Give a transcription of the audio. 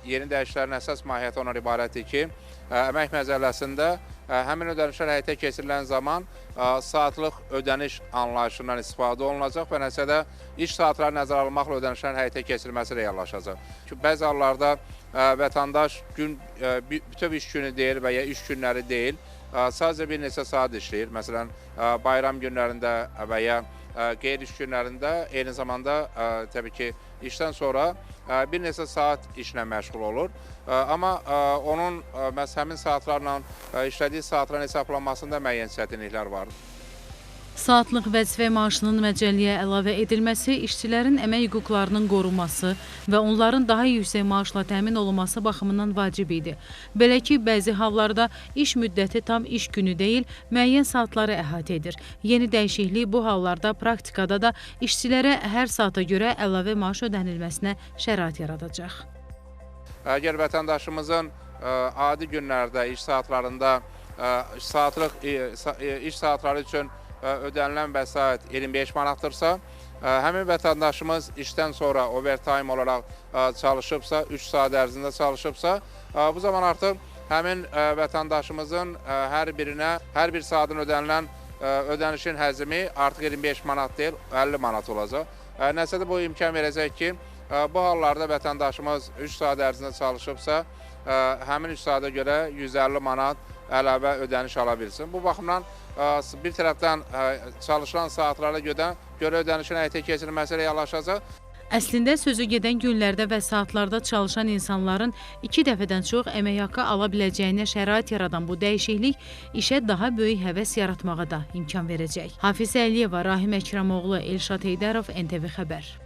yeni dəyişikliklərin əsas mahiyyəti ondan ibarətdir ki, əmək məcəlləsində həmin ödənişlər həyata keçirilən zaman saatlıq ödəniş anlayışından istifadə olunacaq və nəticədə iş saatları nəzərə alınmaqla ödənişlərin həyata keçirilməsi reallaşacaq. Bəzi hallarda vətəndaş bütöv iş günü deyil və ya iş günləri deyil, sadəcə bir neçə saat işləyir. Məsələn, bayram günlərində və ya qeyri-iş günlərində eyni zamanda təbii ki, işdən sonra bir neçə saat işlə məşğul olur. Amma onun həmin saatlarla işlədiyi saatların hesablanmasında müəyyən çətinliklər var. Saatlıq vəzifə maaşının məcəlliyə əlavə edilməsi işçilərin əmək hüquqlarının qorunması və onların daha yüksək maaşla təmin olunması baxımından vacib idi. Belə ki, bəzi hallarda iş müddəti tam iş günü deyil, müəyyən saatları əhatə edir. Yeni dəyişiklik bu hallarda praktikada da işçilərə hər saata görə əlavə maaş ödənilməsinə şərait yaradacaq. Əgər vətəndaşımızın adi günlərdə iş saatlarında saatlıq iş saatları üçün ödənilən vəsait 25 manatdırsa, həmin vətəndaşımız işdən sonra overtime olaraq çalışıbsa, 3 saat ərzində çalışıbsa, bu zaman artıq həmin vətəndaşımızın hər bir saatın ödənilən ödənişin həcmi artıq 25 manat deyil, 50 manat olacaq. Nəticədə bu imkan verəcək ki, bu hallarda vətəndaşımız 3 saat ərzində çalışıbsa, həmin 3 saata görə 150 manat əlavə ödəniş ala bilsin. Bu baxımdan bir tərəfdən çalışılan saatlara görə ödənişin həyata keçirilməsi reallaşacaq. Əslində sözü gedən günlərdə və saatlarda çalışan insanların 2 dəfədən çox əmək haqqı ala biləcəyinə şərait yaradan bu dəyişiklik işə daha böyük həvəs yaratmağa da imkan verəcək. Hafiz Əliyeva, Rahim Əkramoğlu, Elşad Heydərov, NTV Xəbər.